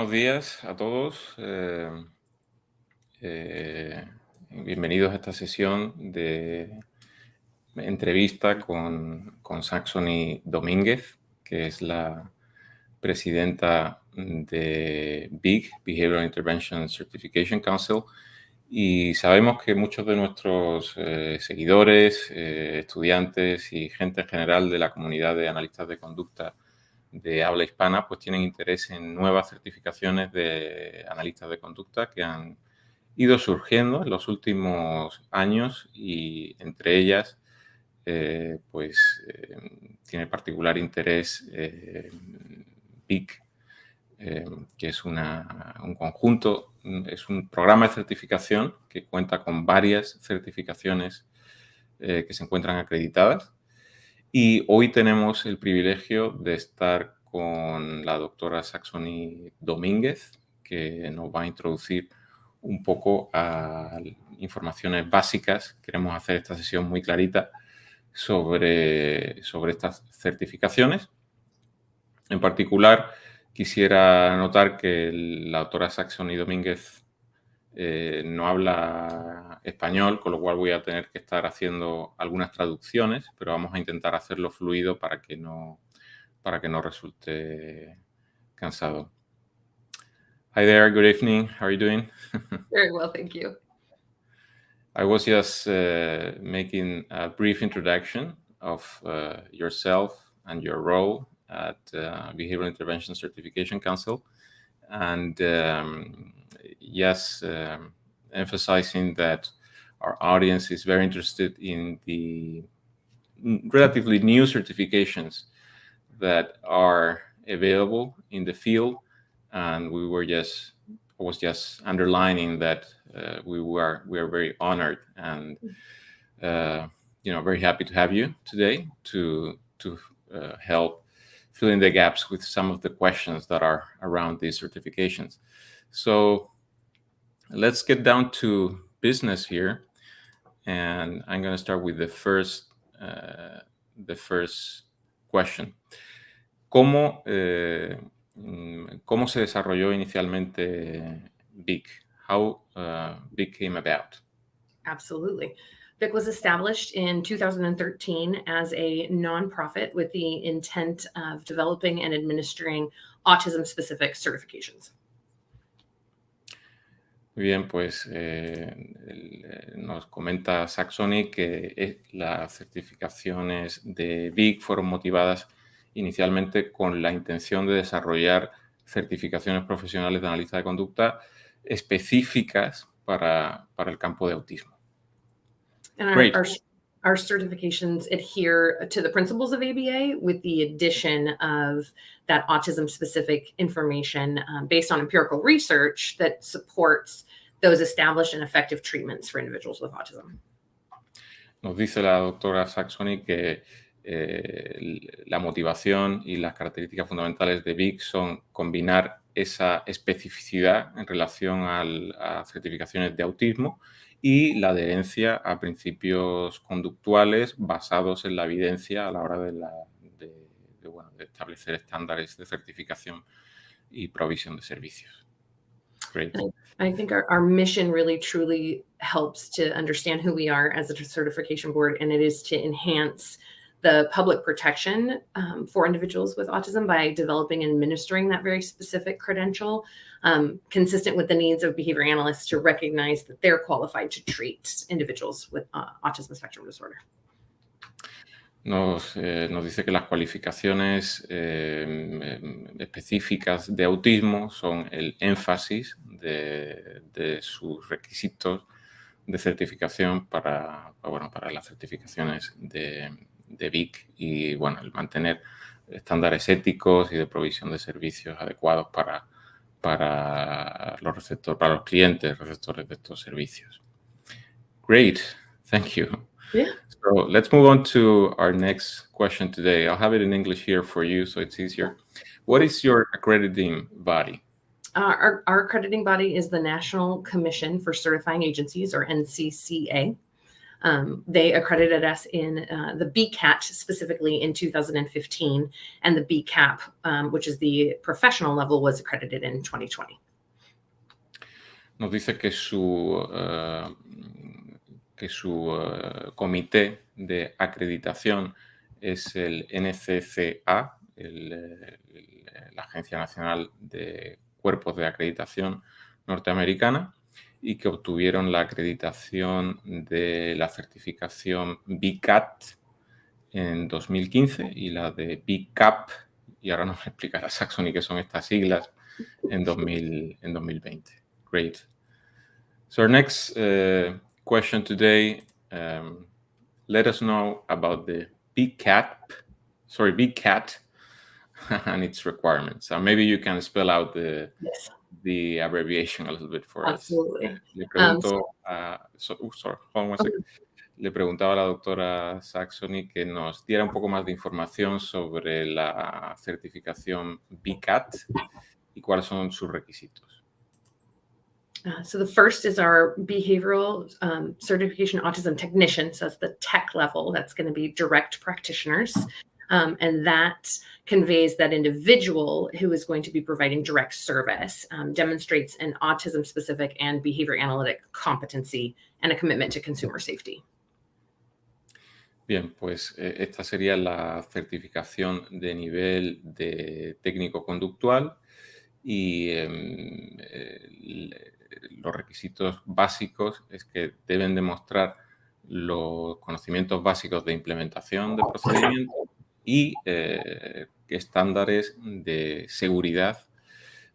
Buenos días a todos. Bienvenidos a esta sesión de entrevista con Saxony Dominguez, que es la presidenta de BICC, Behavioral Intervention Certification Council. Y sabemos que muchos de nuestros seguidores, estudiantes y gente en general de la comunidad de analistas de conducta de habla hispana, pues tienen interés en nuevas certificaciones de analistas de conducta que han ido surgiendo en los últimos años y entre ellas, tiene particular interés BICC, que es un conjunto, es un programa de certificación que cuenta con varias certificaciones que se encuentran acreditadas. Y hoy tenemos el privilegio de estar con la doctora Saxony Dominguez, que nos va a introducir un poco a informaciones básicas. Queremos hacer esta sesión muy clarita sobre estas certificaciones. En particular, quisiera notar que la doctora Saxony Dominguez no habla español, con lo cual voy a tener que estar haciendo algunas traducciones, pero vamos a intentar hacerlo fluido para que no resulte cansado. Hi there, good evening. How are you doing? Very well, thank you. I was just making a brief introduction of yourself and your role at Behavioral Intervention Certification Council, and emphasizing that our audience is very interested in the relatively new certifications that are available in the field, and I was just underlining that we are very honored and very happy to have you today to help fill in the gaps with some of the questions that are around these certifications. So let's get down to business here, and I'm going to start with the first question. ¿Cómo se desarrolló inicialmente BICC? How BICC came about? Absolutely. BICC was established in 2013 as a nonprofit with the intent of developing and administering autism-specific certifications. Muy bien, pues nos comenta Saxony que las certificaciones de BICC fueron motivadas inicialmente con la intención de desarrollar certificaciones profesionales de analista de conducta específicas para el campo de autismo. And our certifications adhere to the principles of ABA with the addition of that autism-specific information based on empirical research that supports those established and effective treatments for individuals with autism. Nos dice la doctora Saxony que la motivación y las características fundamentales de BICC son combinar esa especificidad en relación a certificaciones de autismo y la adherencia a principios conductuales basados en la evidencia a la hora de establecer estándares de certificación y provisión de servicios. Great. I think our mission really truly helps to understand who we are as a certification board, and it is to enhance the public protection for individuals with autism by developing and administering that very specific credential, consistent with the needs of behavior analysts to recognize that they're qualified to treat individuals with autism spectrum disorder. Nos dice que las cualificaciones específicas de autismo son el énfasis de sus requisitos de certificación para las certificaciones de BICC y el mantener estándares éticos y de provisión de servicios adecuados para los clientes receptores de estos servicios. Great, thank you. Yeah. So let's move on to our next question today. I'll have it in English here for you so it's easier. What is your accrediting body? Our accrediting body is the National Commission for Certifying Agencies, or NCCA. They accredited us in the BCAT specifically in 2015, and the BCAP, which is the professional level, was accredited in 2020. Nos dice que su comité de acreditación es el NCCA, la Agencia Nacional de Cuerpos de Acreditación norteamericana, y que obtuvieron la acreditación de la certificación BICCAT en 2015 y la de BICCAP, y ahora nos explicará Saxony qué son estas siglas, en 2020. Great. So our next question today, let us know about the BICCAT and its requirements. So maybe you can spell out the abbreviation a little bit for Absolutely. us. Le pregunto hold on one second. Le preguntaba a la doctora Saxony que nos diera un poco más de información sobre la certificación BICCAT y cuáles son sus requisitos. So the first is our behavioral certification autism technician. So that's the tech level. That's going to be direct practitioners. And that conveys that individual who is going to be providing direct service, demonstrates an autism-specific and behavior analytic competency and a commitment to consumer safety. Bien, pues esta sería la certificación de nivel de técnico conductual y los requisitos básicos es que deben demostrar los conocimientos básicos de implementación de procedimientos y estándares de seguridad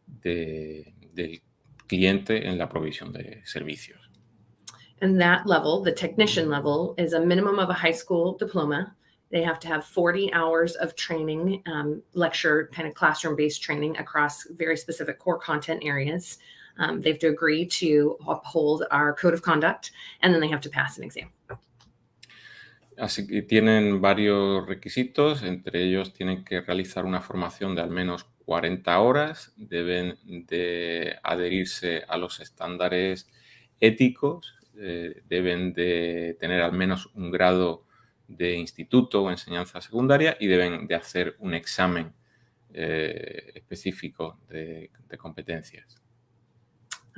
del cliente en la provisión de servicios. And that level, the technician level, is a minimum of a high school diploma. They have to have 40 hours of training, lecture, kind of classroom-based training across very specific core content areas. They have to agree to uphold our code of conduct, and then they have to pass an exam. Así que tienen varios requisitos, entre ellos tienen que realizar una formación de al menos 40 horas, deben de adherirse a los estándares éticos, deben de tener al menos un grado de instituto o enseñanza secundaria y deben de hacer un examen específico de competencias.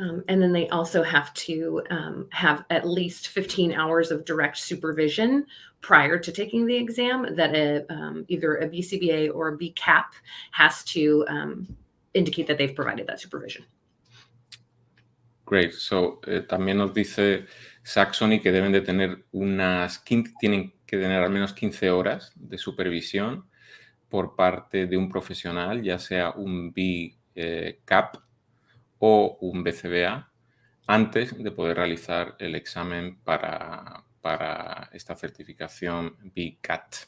And then they also have to have at least 15 hours of direct supervision prior to taking the exam that either a BCBA or a BCAP has to indicate that they've provided that supervision. Great. So, también nos dice Saxony que deben de tener tienen que tener al menos 15 horas de supervisión por parte de un profesional, ya sea un BCAP o un BCBA, antes de poder realizar el examen para esta certificación BICCAT.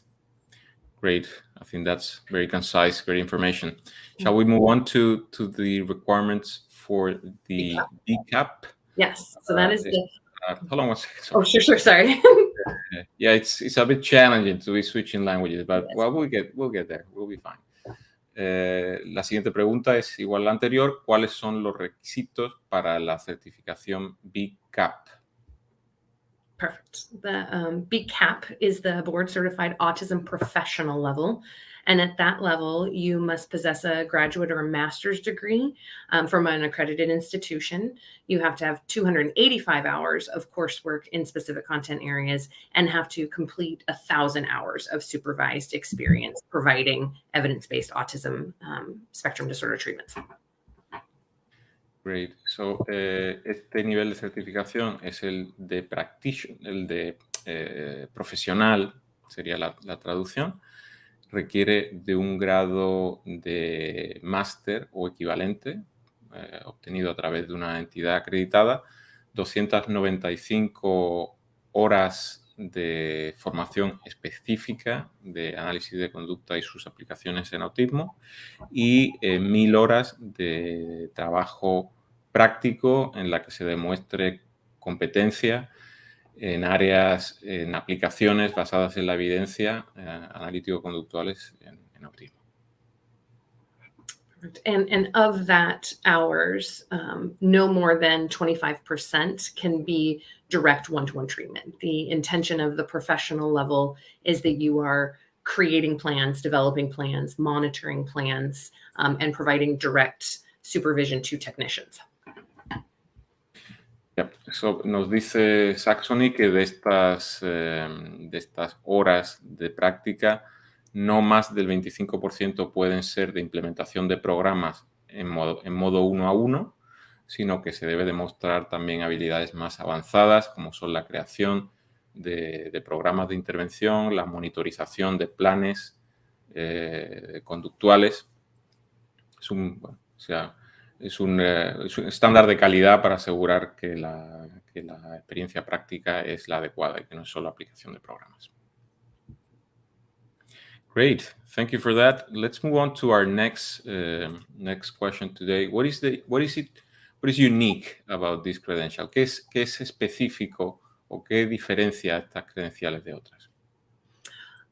Great. I think that's very concise, great information. Shall we move on to the requirements for the BICCAP? Yes. So that is hold on one second. Sorry. Oh, sure. Sorry. Yeah, it's a bit challenging to be switching languages, but Yes. well, we'll get there. We'll be fine. La siguiente pregunta es igual a la anterior. ¿Cuáles son los requisitos para la certificación BICCAP? Perfect. The BCAP is the board certified autism professional level. And at that level, you must possess a graduate or a master's degree from an accredited institution. You have to have 285 hours of coursework in specific content areas and have to complete 1,000 hours of supervised experience providing evidence-based autism spectrum disorder treatments. Great. So, este nivel de certificación es el de profesional, sería la traducción. Requiere de un grado de máster o equivalente, obtenido a través de una entidad acreditada, 295 horas de formación específica de análisis de conducta y sus aplicaciones en autismo y 1.000 horas de trabajo práctico en la que se demuestre competencia en aplicaciones basadas en la evidencia analítico-conductuales en autismo. And of that hours, no more than 25% can be direct one-to-one treatment. The intention of the professional level is that you are creating plans, developing plans, monitoring plans, and providing direct supervision to technicians. So, nos dice Saxony que de estas horas de práctica, no más del 25% pueden ser de implementación de programas en modo uno a uno, sino que se debe demostrar también habilidades más avanzadas, como son la creación de programas de intervención, la monitorización de planes conductuales. Es un estándar de calidad para asegurar que la experiencia práctica es la adecuada y que no es solo aplicación de programas. Great, thank you for that. Let's move on to our next question today. What is unique about this credential? ¿Qué es específico o qué diferencia estas credenciales de otras?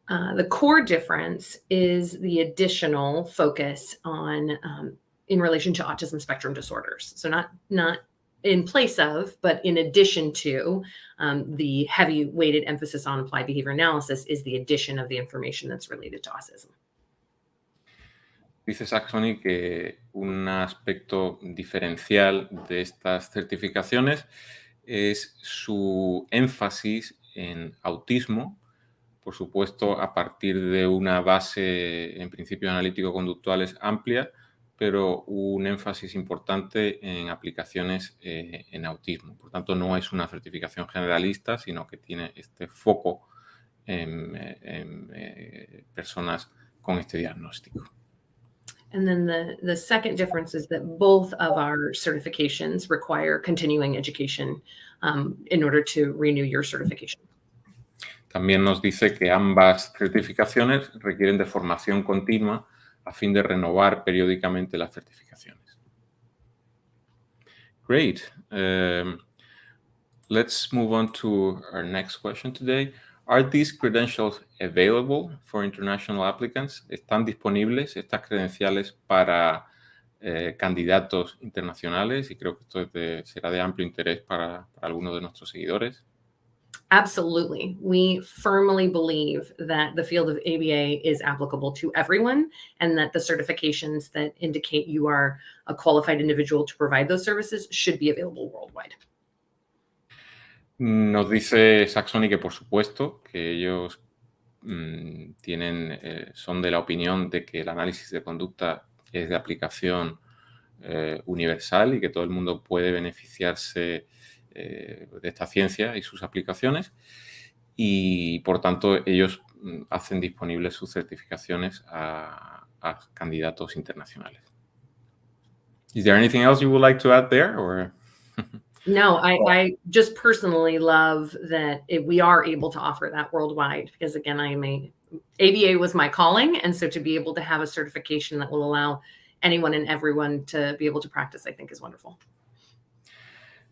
The core difference is the additional focus on in relation to autism spectrum disorders. So not in place of, but in addition to, the heavy weighted emphasis on applied behavior analysis is the addition of the information that's related to autism. Dice Saxony que un aspecto diferencial de estas certificaciones es su énfasis en autismo, por supuesto a partir de una base en principios analítico-conductuales amplia, pero un énfasis importante en aplicaciones en autismo. Por tanto, no es una certificación generalista, sino que tiene este foco en personas con este diagnóstico. And then the second difference is that both of our certifications require continuing education in order to renew your certification. También nos dice que ambas certificaciones requieren de formación continua a fin de renovar periódicamente las certificaciones. Great. Let's move on to our next question today. Are these credentials available for international applicants? ¿Están disponibles estas credenciales para candidatos internacionales? Y creo que esto será de amplio interés para algunos de nuestros seguidores. Absolutely. We firmly believe that the field of ABA is applicable to everyone and that the certifications that indicate you are a qualified individual to provide those services should be available worldwide. Nos dice Saxony que por supuesto que ellos son de la opinión de que el análisis de conducta es de aplicación universal y que todo el mundo puede beneficiarse de esta ciencia y sus aplicaciones, y por tanto ellos hacen disponibles sus certificaciones a candidatos internacionales. Is there anything else you would like to add there, or? No, I just personally love that we are able to offer that worldwide, because again, ABA was my calling, and so to be able to have a certification that will allow anyone and everyone to be able to practice, I think is wonderful.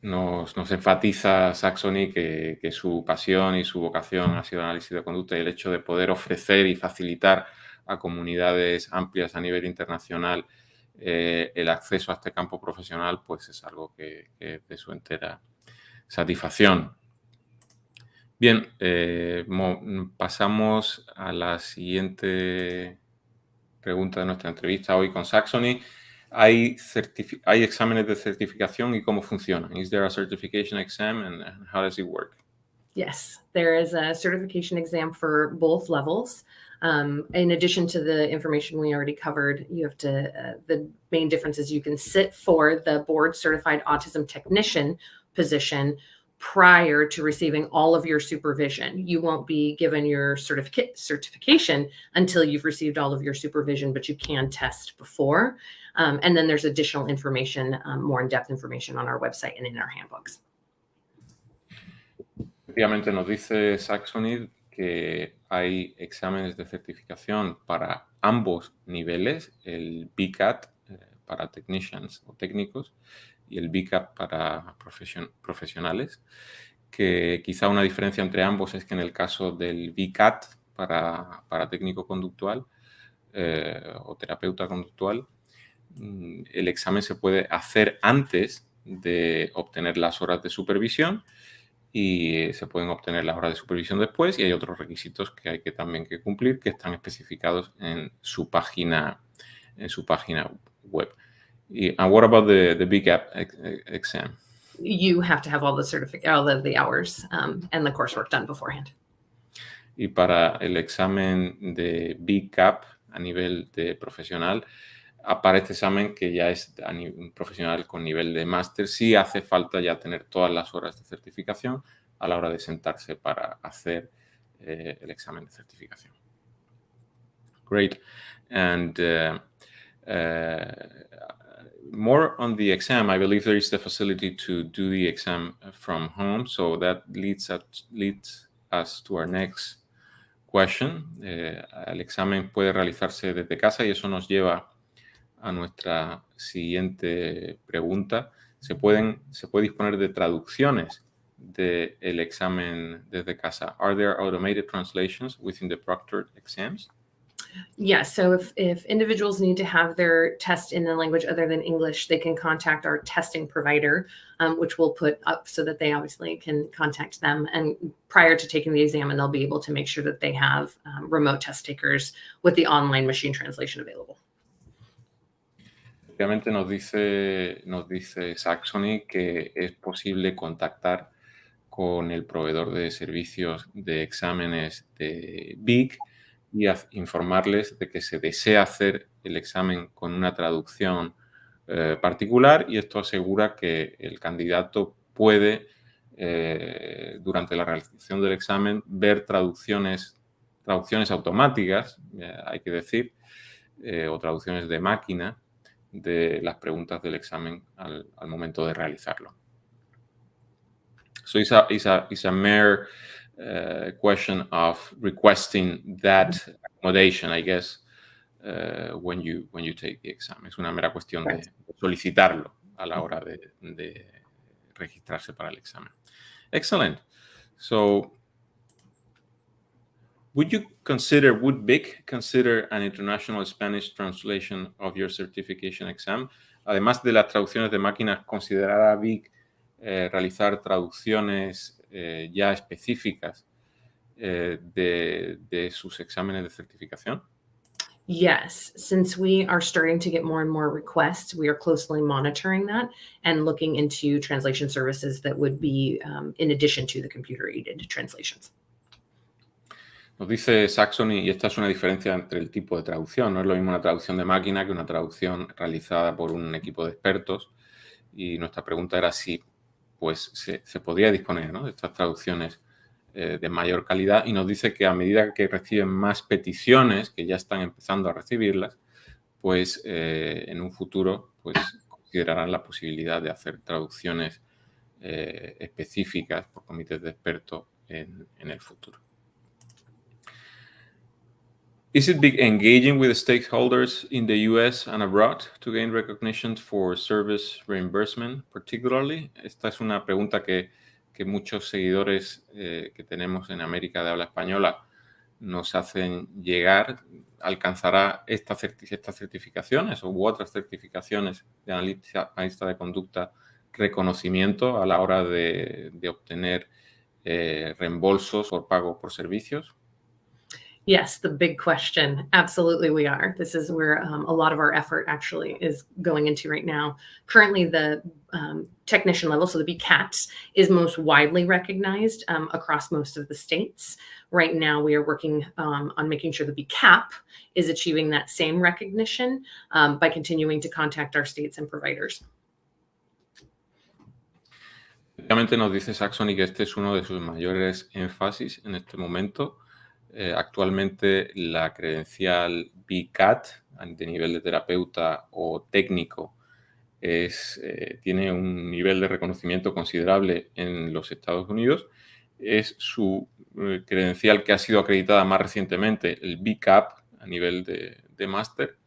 Nos enfatiza Saxony que su pasión y su vocación ha sido el análisis de conducta, y el hecho de poder ofrecer y facilitar a comunidades amplias a nivel internacional el acceso a este campo profesional, pues es algo que es de su entera satisfacción. Bien, pasamos a la siguiente pregunta de nuestra entrevista hoy con Saxony. ¿Hay exámenes de certificación y cómo funcionan? Is there a certification exam and how does it work? Yes, there is a certification exam for both levels. In addition to the information we already covered, you have to, the main difference is you can sit for the board certified autism technician position prior to receiving all of your supervision. You won't be given your certification until you've received all of your supervision, but you can test before. And then there's additional information, more in-depth information on our website and in our handbooks. Efectivamente, nos dice Saxony que hay exámenes de certificación para ambos niveles, el BICC para technicians o técnicos y el BICC para profesionales, que quizá una diferencia entre ambos es que en el caso del BICC para técnico conductual o terapeuta conductual, el examen se puede hacer antes de obtener las horas de supervisión y se pueden obtener las horas de supervisión después, y hay otros requisitos que hay que también que cumplir que están especificados en su página web. And what about the BICC exam? You have to have all the hours and the coursework done beforehand. Y para el examen de BICC a nivel de profesional, para este examen que ya es un profesional con nivel de máster, sí hace falta ya tener todas las horas de certificación a la hora de sentarse para hacer el examen de certificación. Great. And more on the exam, I believe there is the facility to do the exam from home. So that leads us to our next question. El examen puede realizarse desde casa y eso nos lleva a nuestra siguiente pregunta. ¿Se puede disponer de traducciones del examen desde casa? Are there automated translations within the proctored exams? Yes, so if individuals need to have their test in a language other than English, they can contact our testing provider, which we'll put up so that they obviously can contact them. And prior to taking the exam, and they'll be able to make sure that they have remote test takers with the online machine translation available. Obviamente nos dice Saxony que es posible contactar con el proveedor de servicios de exámenes de BICC y informarles de que se desea hacer el examen con una traducción particular, y esto asegura que el candidato puede, durante la realización del examen, ver traducciones automáticas, hay que decir, o traducciones de máquina de las preguntas del examen al momento de realizarlo. So it's a mere question of requesting that accommodation, I guess, when you take the exam. Es una mera cuestión de solicitarlo a la hora de registrarse para el examen. Excellent. So would BICC consider an international Spanish translation of your certification exam? Además de las traducciones de máquinas, ¿considerará BICC realizar traducciones ya específicas de sus exámenes de certificación? Yes, since we are starting to get more and more requests, we are closely monitoring that and looking into translation services that would be in addition to the computer-aided translations. Nos dice Saxony, y esta es una diferencia entre el tipo de traducción, no es lo mismo una traducción de máquina que una traducción realizada por un equipo de expertos, y nuestra pregunta era si pues, se podía disponer, ¿no?, de estas traducciones de mayor calidad, y nos dice que a medida que reciben más peticiones, que ya están empezando a recibirlas, pues en un futuro pues, considerarán la posibilidad de hacer traducciones específicas por comités de expertos en el futuro. Is it BICC engaging with the stakeholders in the US and abroad to gain recognition for service reimbursement, particularly? Esta es una pregunta que muchos seguidores que tenemos en América de habla española nos hacen llegar. ¿Alcanzará estas certificaciones u otras certificaciones de analista de conducta reconocimiento a la hora de obtener reembolsos por pago por servicios? Yes, the big question. Absolutely, we are. This is where a lot of our effort actually is going into right now. Currently, the technician level, so the BCAT, is most widely recognized across most of the states. Right now, we are working on making sure the BCAP is achieving that same recognition by continuing to contact our states and providers. Obviamente nos dice Saxony que este es uno de sus mayores énfasis en este momento. Actualmente la credencial BCAT de nivel de terapeuta o técnico tiene un nivel de reconocimiento considerable en los Estados Unidos. Es su credencial que ha sido acreditada más recientemente, el BCAP a nivel de máster,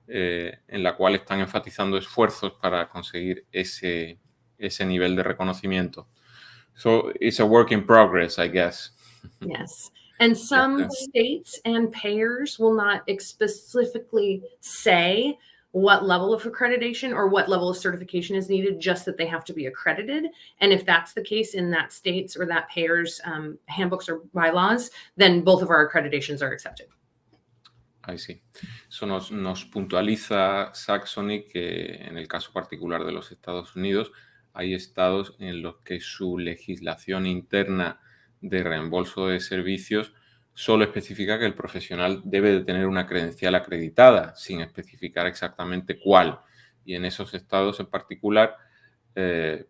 en la cual están enfatizando esfuerzos para conseguir ese nivel de reconocimiento. So it's a work in progress, I guess. Yes. And some states and payers will not specifically say what level of accreditation or what level of certification is needed, just that they have to be accredited. And if that's the case in that state's or that payer's handbooks or bylaws, then both of our accreditations are accepted. Ahí sí. Eso nos puntualiza Saxony que en el caso particular de los Estados Unidos hay estados en los que su legislación interna de reembolso de servicios solo especifica que el profesional debe de tener una credencial acreditada, sin especificar exactamente cuál. Y en esos estados en particular,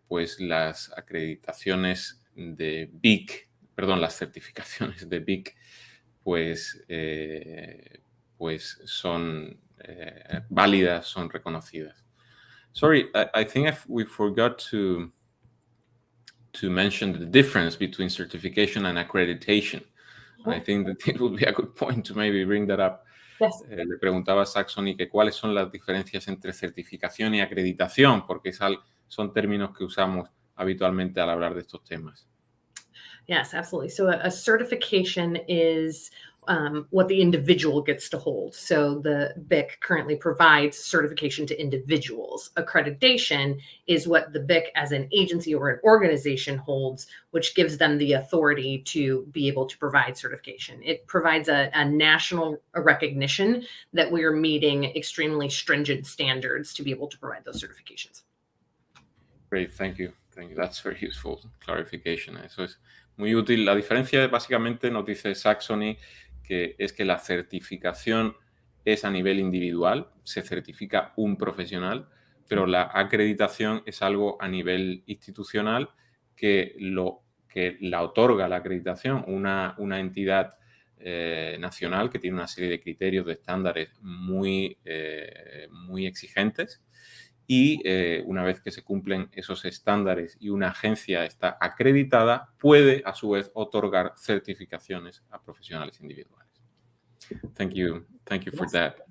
pues las acreditaciones de BICC, perdón, las certificaciones de BICC, pues son válidas, son reconocidas. Sorry, I think we forgot to mention the difference between certification and accreditation. I think that it would be a good point to maybe bring that up. Yes. Le preguntaba a Saxony que cuáles son las diferencias entre certificación y acreditación, porque son términos que usamos habitualmente al hablar de estos temas. Yes, absolutely. So a certification is what the individual gets to hold. So the BICC currently provides certification to individuals. Accreditation is what the BICC as an agency or an organization holds, which gives them the authority to be able to provide certification. It provides a national recognition that we are meeting extremely stringent standards to be able to provide those certifications. Great, thank you. Thank you. That's very useful clarification. Eso es muy útil. La diferencia básicamente nos dice Saxony que es que la certificación es a nivel individual, se certifica un profesional, pero la acreditación es algo a nivel institucional que la otorga la acreditación una entidad nacional que tiene una serie de criterios, de estándares muy exigentes. Y una vez que se cumplen esos estándares y una agencia está acreditada, puede a su vez otorgar certificaciones a profesionales individuales. Thank you for that.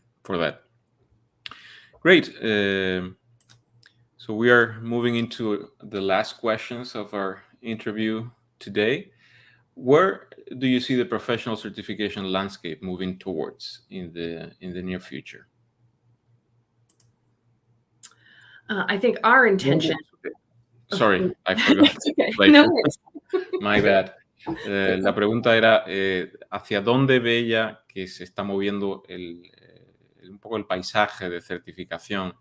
Great. So we are moving into the last questions of our interview today. Where do you see the professional certification landscape moving towards in the near future? I think our intention. Sorry, I forgot. Okay. No worries. My bad. La pregunta era ¿hacia dónde ve ella que se está moviendo un poco el paisaje de certificación,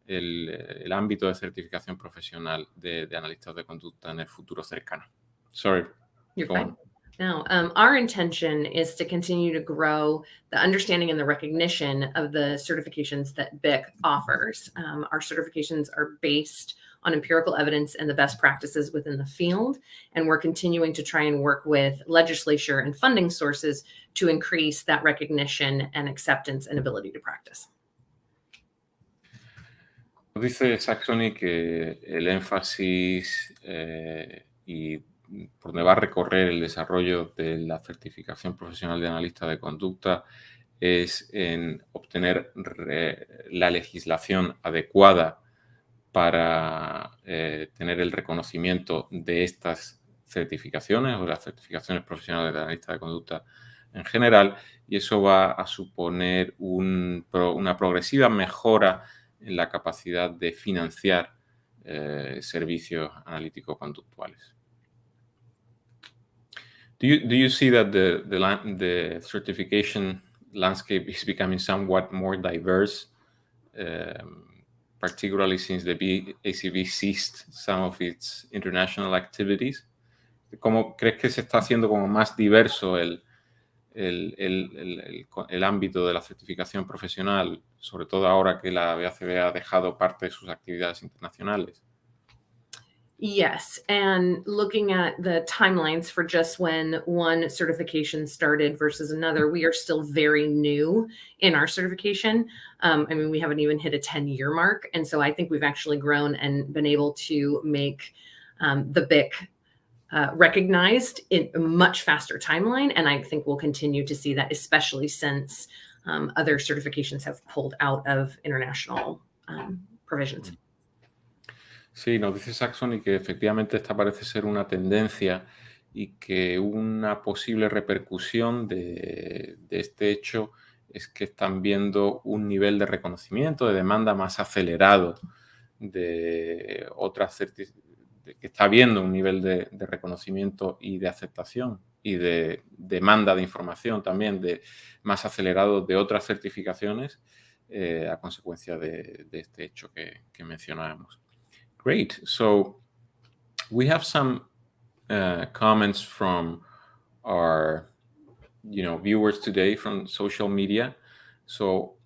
el ámbito de certificación profesional de analistas de conducta en el futuro cercano? Sorry. You're fine. No, our intention is to continue to grow the understanding and the recognition of the certifications that BICC offers. Our certifications are based on empirical evidence and the best practices within the field, and we're continuing to try and work with legislature and funding sources to increase that recognition and acceptance and ability to practice. Dice Saxony que el énfasis y por donde va a recorrer el desarrollo de la certificación profesional de analista de conducta es en obtener la legislación adecuada para tener el reconocimiento de estas certificaciones o de las certificaciones profesionales de analista de conducta en general, y eso va a suponer una progresiva mejora en la capacidad de financiar servicios analíticos conductuales. Do you see that the certification landscape is becoming somewhat more diverse, particularly since the BICC ceased some of its international activities? ¿Cómo crees que se está haciendo como más diverso el ámbito de la certificación profesional, sobre todo ahora que la BACB ha dejado parte de sus actividades internacionales? Yes, and looking at the timelines for just when one certification started versus another, we are still very new in our certification. I mean, we haven't even hit a 10-year mark. And so I think we've actually grown and been able to make the BICC recognized in a much faster timeline. And I think we'll continue to see that, especially since other certifications have pulled out of international provisions. Sí, nos dice Saxony que efectivamente esta parece ser una tendencia y que una posible repercusión de este hecho es que están viendo un nivel de reconocimiento, de demanda más acelerado de otras que está habiendo un nivel de reconocimiento y de aceptación y de demanda de información también más acelerado de otras certificaciones a consecuencia de este hecho que mencionábamos. Great. So we have some comments from our viewers today from social media. So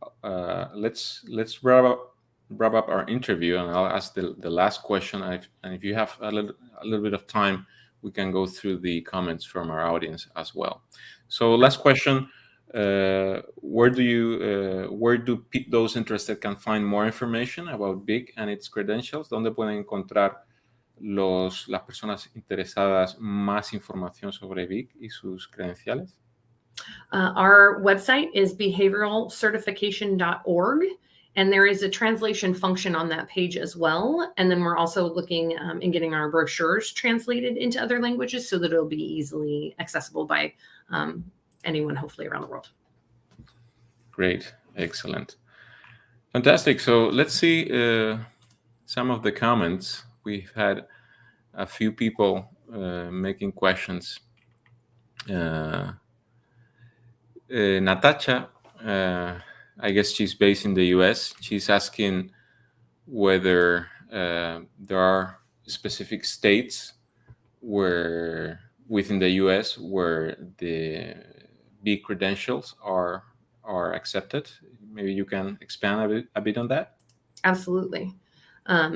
let's wrap up our interview, and I'll ask the last question. And if you have a little bit of time, we can go through the comments from our audience as well. So last question: where do those interested can find more information about BICC and its credentials? ¿Dónde pueden encontrar las personas interesadas más información sobre BICC y sus credenciales? Our website is behavioralcertification.org, and there is a translation function on that page as well. And then we're also looking in getting our brochures translated into other languages so that it'll be easily accessible by anyone, hopefully, around the world. Great. Excellent. Fantastic. So let's see some of the comments. We've had a few people making questions. Natasha, I guess she's based in the US. She's asking whether there are specific states within the US where the BICC credentials are accepted. Maybe you can expand a bit on that. Absolutely.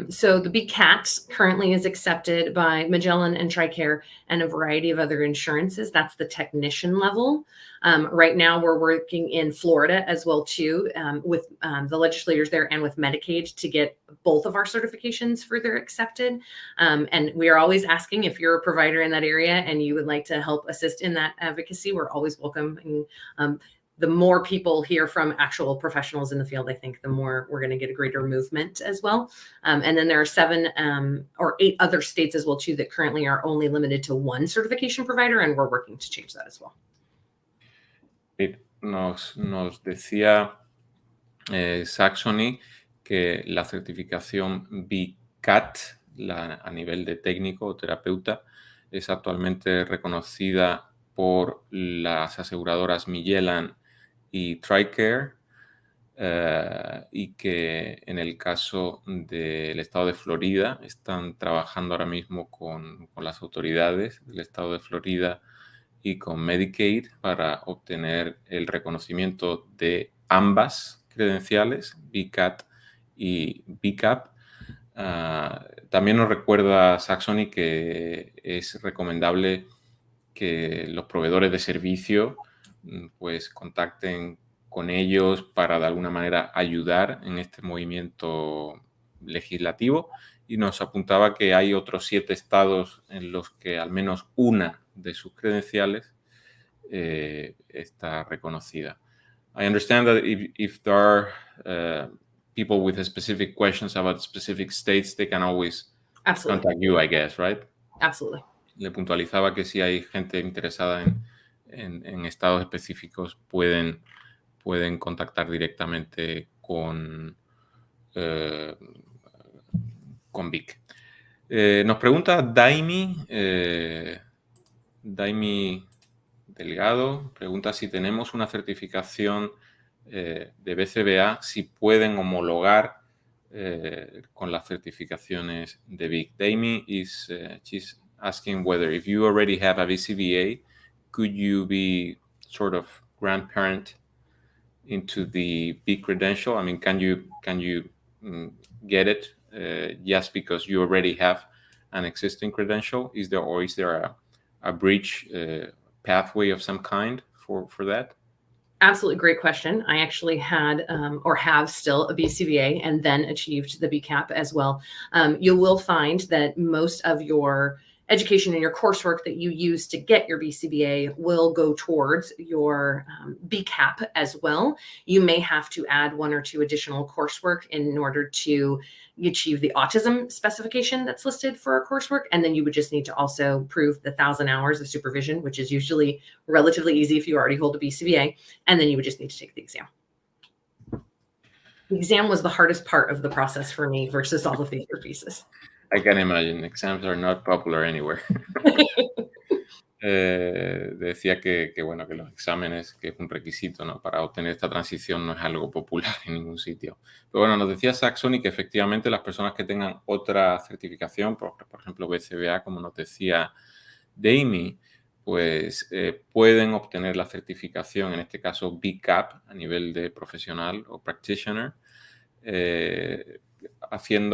So the BICC currently is accepted by Magellan and TRICARE and a variety of other insurances. That's the technician level. Right now, we're working in Florida as well, too, with the legislators there and with Medicaid to get both of our certifications further accepted. And we are always asking if you're a provider in that area and you would like to help assist in that advocacy. We're always welcoming. The more people hear from actual professionals in the field, I think the more we're going to get a greater movement as well. And then there are 7 or 8 other states as well, too, that currently are only limited to one certification provider, and we're working to change that as well. Nos decía Saxony que la certificación BICC, a nivel de técnico o terapeuta, es actualmente reconocida por las aseguradoras Magellan y TRICARE, y que en el caso del estado de Florida están trabajando ahora mismo con las autoridades del estado de Florida y con Medicaid para obtener el reconocimiento de ambas credenciales, BICC y BICAP. También nos recuerda Saxony que es recomendable que los proveedores de servicio pues contacten con ellos para de alguna manera ayudar en este movimiento legislativo, y nos apuntaba que hay otros 7 estados en los que al menos una de sus credenciales está reconocida. I understand that if there are people with specific questions about specific states, they can always contact you, I guess, right? Absolutely. Le puntualizaba que si hay gente interesada en estados específicos, pueden contactar directamente con BICC. Nos pregunta Daimi Delgado, pregunta si tenemos una certificación de BCBA, si pueden homologar con las certificaciones de BICC. Daimi she's asking whether if you already have a BCBA, could you be sort of grandparent into the BICC credential? I mean, can you get it just because you already have an existing credential? Is there a bridge pathway of some kind for that? Absolutely great question. I actually had or have still a BCBA and then achieved the BCAP as well. You will find that most of your education and your coursework that you use to get your BCBA will go towards your BCAP as well. You may have to add 1 or 2 additional coursework in order to achieve the autism specification that's listed for a coursework. And then you would just need to also prove the 1,000 hours of supervision, which is usually relatively easy if you already hold a BCBA. And then you would just need to take the exam. The exam was the hardest part of the process for me versus all of the other pieces. I can imagine. Exams are not popular anywhere. Decía que bueno, que los exámenes, que es un requisito, ¿no?, para obtener esta transición, no es algo popular en ningún sitio. Pero bueno, nos decía Saxony que efectivamente las personas que tengan otra certificación, por ejemplo BCBA, como nos decía Damie, pues pueden obtener la certificación, en este caso BCAP, a nivel de profesional o practitioner,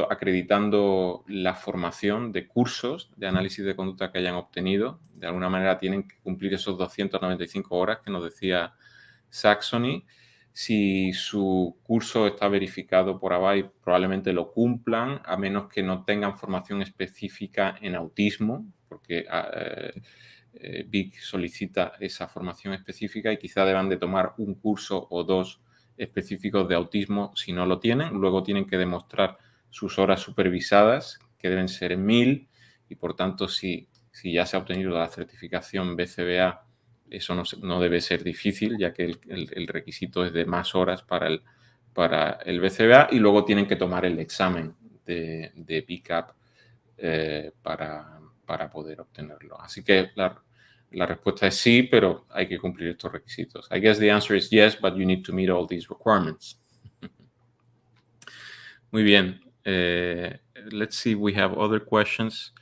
acreditando la formación de cursos de análisis de conducta que hayan obtenido. De alguna manera tienen que cumplir esos 295 horas que nos decía Saxony. Si su curso está verificado por ABAI, probablemente lo cumplan, a menos que no tengan formación específica en autismo, porque BICC solicita esa formación específica y quizá deban de tomar un curso o 2 específicos de autismo si no lo tienen. Luego tienen que demostrar sus horas supervisadas, que deben ser 1000, y por tanto si ya se ha obtenido la certificación BCBA, eso no debe ser difícil, ya que el requisito es de más horas para el BCBA, y luego tienen que tomar el examen de BCAP para poder obtenerlo. Así que la respuesta es sí, pero hay que cumplir estos requisitos. I guess the answer is yes, but you need to meet all these requirements. Muy bien. Let's see, we have other questions.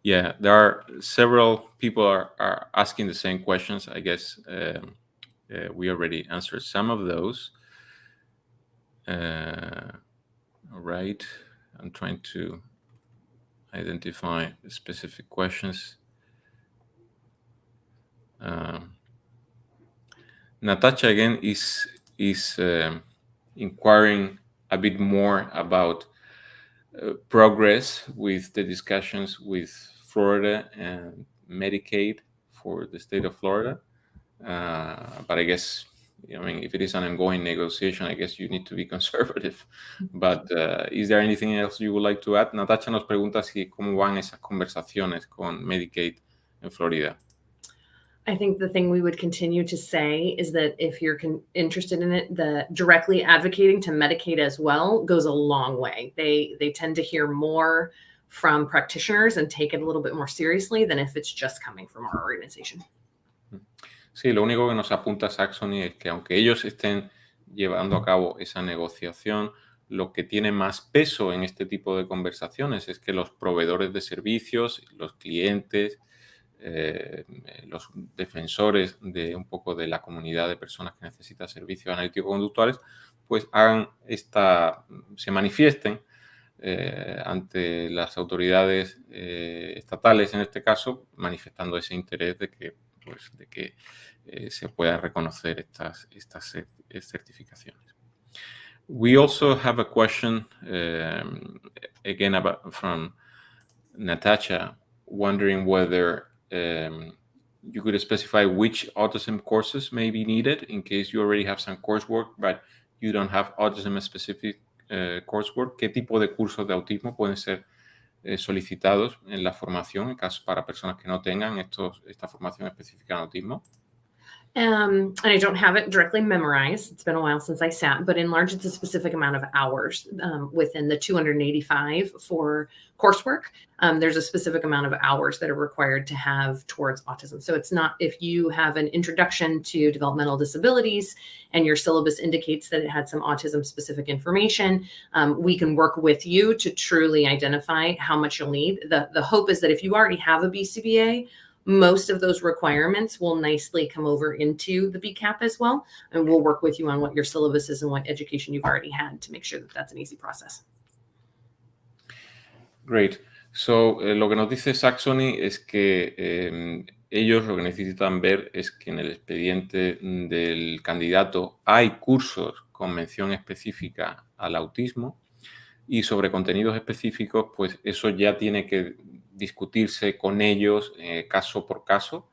Yeah, there are several people are asking the same questions. I guess we already answered some of those. All right. I'm trying to identify specific questions. Natasha again is inquiring a bit more about progress with the discussions with Florida and Medicaid for the state of Florida. But I guess, I mean, if it is an ongoing negotiation, I guess you need to be conservative. But is there anything else you would like to add? Natasha nos pregunta cómo van esas conversaciones con Medicaid en Florida. I think the thing we would continue to say is that if you're interested in it, the directly advocating to Medicaid as well goes a long way. They tend to hear more from practitioners and take it a little bit more seriously than if it's just coming from our organization. Sí, lo único que nos apunta Saxony es que aunque ellos estén llevando a cabo esa negociación, lo que tiene más peso en este tipo de conversaciones es que los proveedores de servicios, los clientes, los defensores de un poco de la comunidad de personas que necesitan servicios analítico-conductuales, pues se manifiesten ante las autoridades estatales, en este caso, manifestando ese interés de que se puedan reconocer estas certificaciones. We also have a question again from Natasha, wondering whether you could specify which autism courses may be needed in case you already have some coursework, but you don't have autism-specific coursework. ¿Qué tipo de cursos de autismo pueden ser solicitados en la formación, en caso para personas que no tengan esta formación específica en autismo? And I don't have it directly memorized. It's been a while since I sat, but in large, it's a specific amount of hours within the 285 for coursework. There's a specific amount of hours that are required to have towards autism. So it's not if you have an introduction to developmental disabilities and your syllabus indicates that it had some autism specific information, we can work with you to truly identify how much you'll need. The hope is that if you already have a BCBA, most of those requirements will nicely come over into the BCAP as well. And we'll work with you on what your syllabus is and what education you've already had to make sure that that's an easy process. Great. So, lo que nos dice Saxony es que ellos lo que necesitan ver es que en el expediente del candidato hay cursos con mención específica al autismo Y sobre contenidos específicos, pues eso ya tiene que discutirse con ellos caso por caso,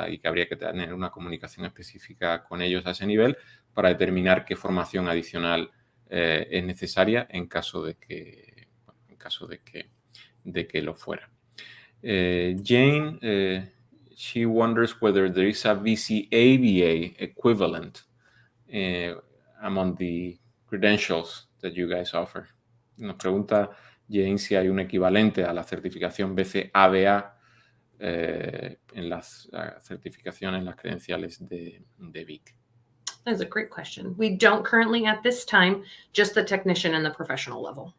y que habría que tener una comunicación específica con ellos a ese nivel para determinar qué formación adicional es necesaria en caso de que lo fuera. Jane, she wonders whether there is a BCABA equivalent among the credentials that you guys offer. Nos pregunta Jane si hay un equivalente a la certificación BCBA-D en las certificaciones, las credenciales de BICC. That's a great question. We don't currently at this time, just the technician and the professional level.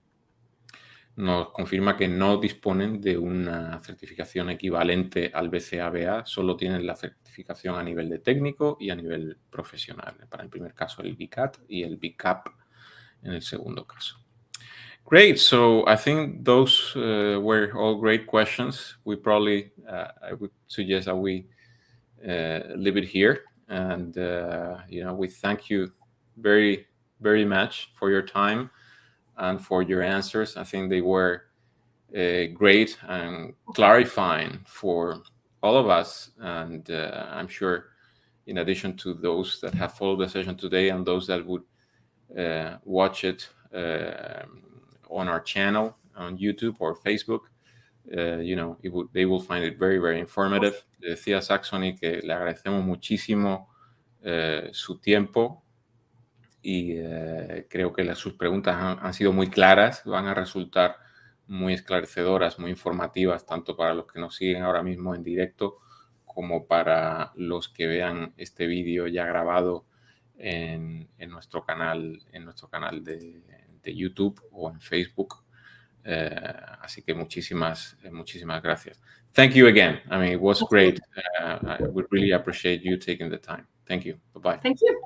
Nos confirma que no disponen de una certificación equivalente al BCBA, solo tienen la certificación a nivel de técnico y a nivel profesional. Para el primer caso el BICC y el BICC en el segundo caso. Great. So I think those were all great questions. We probably, I would suggest that we leave it here. And, we thank you very, very much for your time and for your answers. I think they were great and clarifying for all of us. And I'm sure in addition to those that have followed the session today and those that would watch it on our channel on YouTube or Facebook, they will find it very, very informative. Le decía a Saxony que le agradecemos muchísimo su tiempo y creo que sus preguntas han sido muy claras, van a resultar muy esclarecedoras, muy informativas, tanto para los que nos siguen ahora mismo en directo como para los que vean este vídeo ya grabado en nuestro canal de YouTube o en Facebook. Así que muchísimas gracias. Thank you again. I mean, it was great. I would really appreciate you taking the time. Thank you. Bye-bye. Thank you.